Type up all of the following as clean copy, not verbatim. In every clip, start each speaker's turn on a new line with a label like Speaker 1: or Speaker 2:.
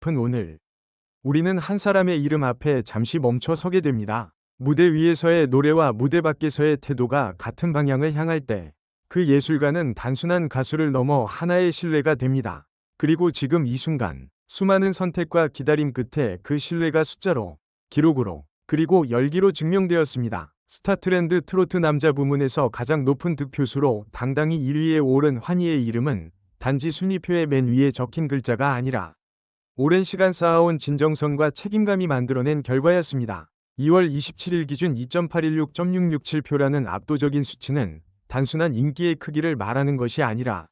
Speaker 1: 싶은 오늘, 우리는 한 사람의 이름 앞에 잠시 멈춰 서게 됩니다. 무대 위에서의 노래와 무대 밖에서의 태도가 같은 방향을 향할 때, 그 예술가는 단순한 가수를 넘어 하나의 신뢰가 됩니다. 그리고 지금 이 순간, 수많은 선택과 기다림 끝에 그 신뢰가 숫자로, 기록으로, 그리고 열기로 증명되었습니다. 스타트렌드 트로트 남자 부문에서 가장 높은 득표수로 당당히 1위에 오른 환희의 이름은 단지 순위표의 맨 위에 적힌 글자가 아니라 오랜 시간 쌓아온 진정성과 책임감이 만들어낸 결과였습니다. 2월 27일 기준 2.816.667표라는 압도적인 수치는 단순한 인기의 크기를 말하는 것이 아니라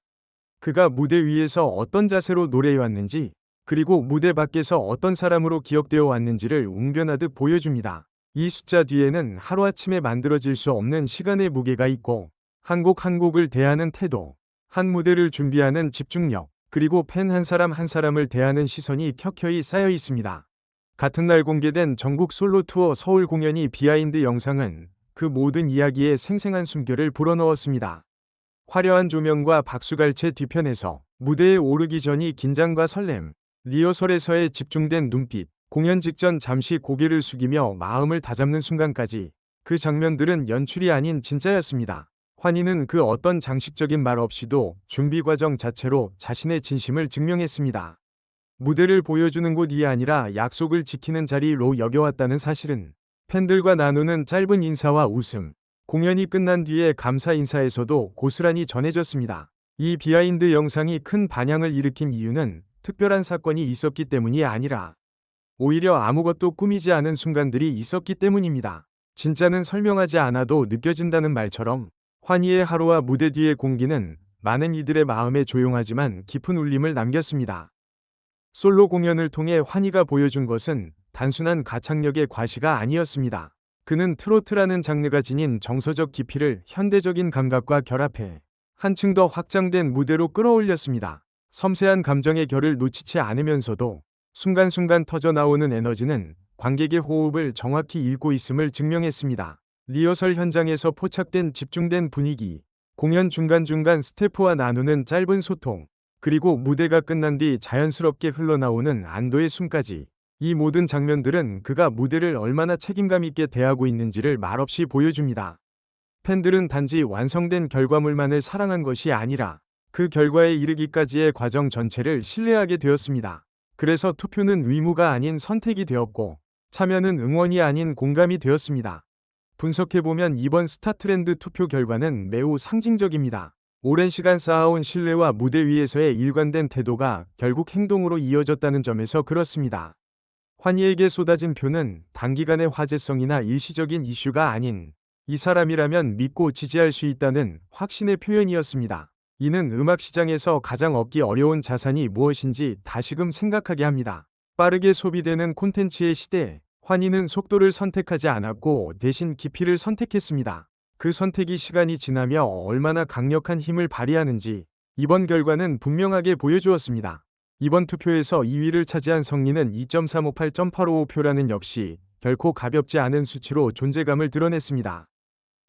Speaker 1: 그가 무대 위에서 어떤 자세로 노래해왔는지, 그리고 무대 밖에서 어떤 사람으로 기억되어 왔는지를 웅변하듯 보여줍니다. 이 숫자 뒤에는 하루아침에 만들어질 수 없는 시간의 무게가 있고, 한 곡 한 곡을 대하는 태도, 한 무대를 준비하는 집중력, 그리고 팬 한 사람 한 사람을 대하는 시선이 켜켜이 쌓여 있습니다. 같은 날 공개된 전국 솔로 투어 서울 공연이 비하인드 영상은 그 모든 이야기에 생생한 숨결을 불어넣었습니다. 화려한 조명과 박수갈채 뒤편에서 무대에 오르기 전이 긴장과 설렘, 리허설에서의 집중된 눈빛, 공연 직전 잠시 고개를 숙이며 마음을 다잡는 순간까지, 그 장면들은 연출이 아닌 진짜였습니다. 환희는 그 어떤 장식적인 말 없이도 준비 과정 자체로 자신의 진심을 증명했습니다. 무대를 보여주는 곳이 아니라 약속을 지키는 자리로 여겨왔다는 사실은 팬들과 나누는 짧은 인사와 웃음, 공연이 끝난 뒤에 감사 인사에서도 고스란히 전해졌습니다. 이 비하인드 영상이 큰 반향을 일으킨 이유는 특별한 사건이 있었기 때문이 아니라 오히려 아무것도 꾸미지 않은 순간들이 있었기 때문입니다. 진짜는 설명하지 않아도 느껴진다는 말처럼 환희의 하루와 무대 뒤의 공기는 많은 이들의 마음에 조용하지만 깊은 울림을 남겼습니다. 솔로 공연을 통해 환희가 보여준 것은 단순한 가창력의 과시가 아니었습니다. 그는 트로트라는 장르가 지닌 정서적 깊이를 현대적인 감각과 결합해 한층 더 확장된 무대로 끌어올렸습니다. 섬세한 감정의 결을 놓치지 않으면서도 순간순간 터져나오는 에너지는 관객의 호흡을 정확히 읽고 있음을 증명했습니다. 리허설 현장에서 포착된 집중된 분위기, 공연 중간중간 스태프와 나누는 짧은 소통, 그리고 무대가 끝난 뒤 자연스럽게 흘러나오는 안도의 숨까지, 이 모든 장면들은 그가 무대를 얼마나 책임감 있게 대하고 있는지를 말없이 보여줍니다. 팬들은 단지 완성된 결과물만을 사랑한 것이 아니라 그 결과에 이르기까지의 과정 전체를 신뢰하게 되었습니다. 그래서 투표는 의무가 아닌 선택이 되었고, 참여는 응원이 아닌 공감이 되었습니다. 분석해보면 이번 스타트렌드 투표 결과는 매우 상징적입니다. 오랜 시간 쌓아온 신뢰와 무대 위에서의 일관된 태도가 결국 행동으로 이어졌다는 점에서 그렇습니다. 환희에게 쏟아진 표는 단기간의 화제성이나 일시적인 이슈가 아닌 이 사람이라면 믿고 지지할 수 있다는 확신의 표현이었습니다. 이는 음악 시장에서 가장 얻기 어려운 자산이 무엇인지 다시금 생각하게 합니다. 빠르게 소비되는 콘텐츠의 시대에 환희는 속도를 선택하지 않았고 대신 깊이를 선택했습니다. 그 선택이 시간이 지나며 얼마나 강력한 힘을 발휘하는지 이번 결과는 분명하게 보여주었습니다. 이번 투표에서 2위를 차지한 성리는 2.358.855표라는 역시 결코 가볍지 않은 수치로 존재감을 드러냈습니다.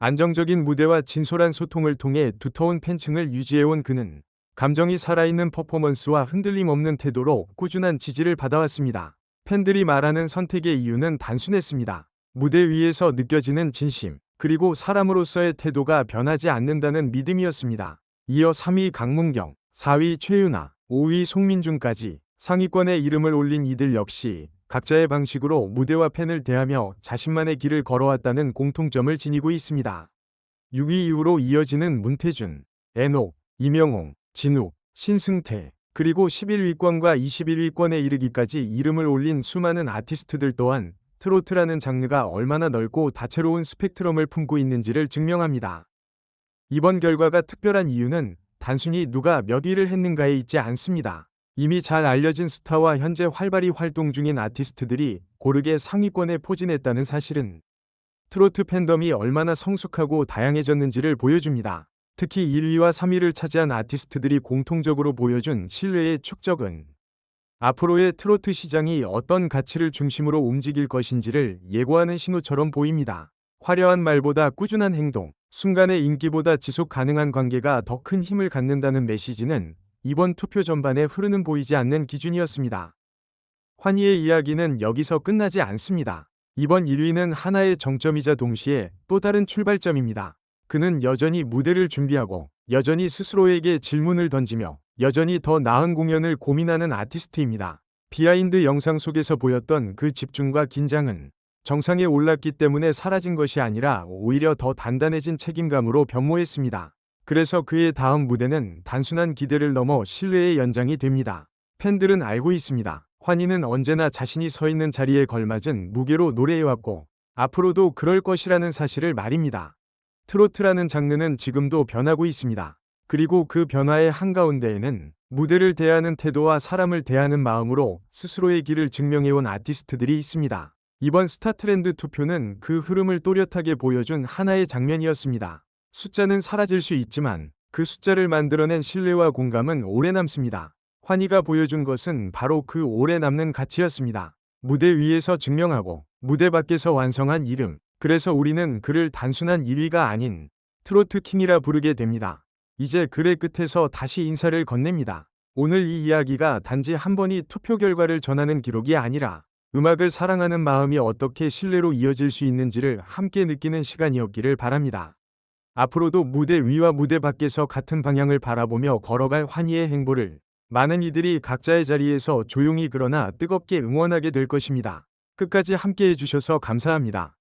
Speaker 1: 안정적인 무대와 진솔한 소통을 통해 두터운 팬층을 유지해온 그는 감정이 살아있는 퍼포먼스와 흔들림 없는 태도로 꾸준한 지지를 받아왔습니다. 팬들이 말하는 선택의 이유는 단순했습니다. 무대 위에서 느껴지는 진심, 그리고 사람으로서의 태도가 변하지 않는다는 믿음이었습니다. 이어 3위 강문경, 4위 최윤아, 5위 송민준까지 상위권에 이름을 올린 이들 역시 각자의 방식으로 무대와 팬을 대하며 자신만의 길을 걸어왔다는 공통점을 지니고 있습니다. 6위 이후로 이어지는 문태준, 애녹, 이명홍, 진욱, 신승태, 그리고 11위권과 21위권에 이르기까지 이름을 올린 수많은 아티스트들 또한 트로트라는 장르가 얼마나 넓고 다채로운 스펙트럼을 품고 있는지를 증명합니다. 이번 결과가 특별한 이유는 단순히 누가 몇 위를 했는가에 있지 않습니다. 이미 잘 알려진 스타와 현재 활발히 활동 중인 아티스트들이 고르게 상위권에 포진했다는 사실은 트로트 팬덤이 얼마나 성숙하고 다양해졌는지를 보여줍니다. 특히 1위와 3위를 차지한 아티스트들이 공통적으로 보여준 신뢰의 축적은 앞으로의 트로트 시장이 어떤 가치를 중심으로 움직일 것인지를 예고하는 신호처럼 보입니다. 화려한 말보다 꾸준한 행동, 순간의 인기보다 지속 가능한 관계가 더 큰 힘을 갖는다는 메시지는 이번 투표 전반에 흐르는 보이지 않는 기준이었습니다. 환희의 이야기는 여기서 끝나지 않습니다. 이번 1위는 하나의 정점이자 동시에 또 다른 출발점입니다. 그는 여전히 무대를 준비하고 여전히 스스로에게 질문을 던지며 여전히 더 나은 공연을 고민하는 아티스트입니다. 비하인드 영상 속에서 보였던 그 집중과 긴장은 정상에 올랐기 때문에 사라진 것이 아니라 오히려 더 단단해진 책임감으로 변모했습니다. 그래서 그의 다음 무대는 단순한 기대를 넘어 신뢰의 연장이 됩니다. 팬들은 알고 있습니다. 환희는 언제나 자신이 서 있는 자리에 걸맞은 무게로 노래해왔고 앞으로도 그럴 것이라는 사실을 말입니다. 트로트라는 장르는 지금도 변하고 있습니다. 그리고 그 변화의 한가운데에는 무대를 대하는 태도와 사람을 대하는 마음으로 스스로의 길을 증명해온 아티스트들이 있습니다. 이번 스타트렌드 투표는 그 흐름을 또렷하게 보여준 하나의 장면이었습니다. 숫자는 사라질 수 있지만 그 숫자를 만들어낸 신뢰와 공감은 오래 남습니다. 환희가 보여준 것은 바로 그 오래 남는 가치였습니다. 무대 위에서 증명하고 무대 밖에서 완성한 이름. 그래서 우리는 그를 단순한 1위가 아닌 트로트 킹이라 부르게 됩니다. 이제 글의 끝에서 다시 인사를 건넵니다. 오늘 이 이야기가 단지 한 번의 투표 결과를 전하는 기록이 아니라 음악을 사랑하는 마음이 어떻게 신뢰로 이어질 수 있는지를 함께 느끼는 시간이었기를 바랍니다. 앞으로도 무대 위와 무대 밖에서 같은 방향을 바라보며 걸어갈 환희의 행보를 많은 이들이 각자의 자리에서 조용히 그러나 뜨겁게 응원하게 될 것입니다. 끝까지 함께 해주셔서 감사합니다.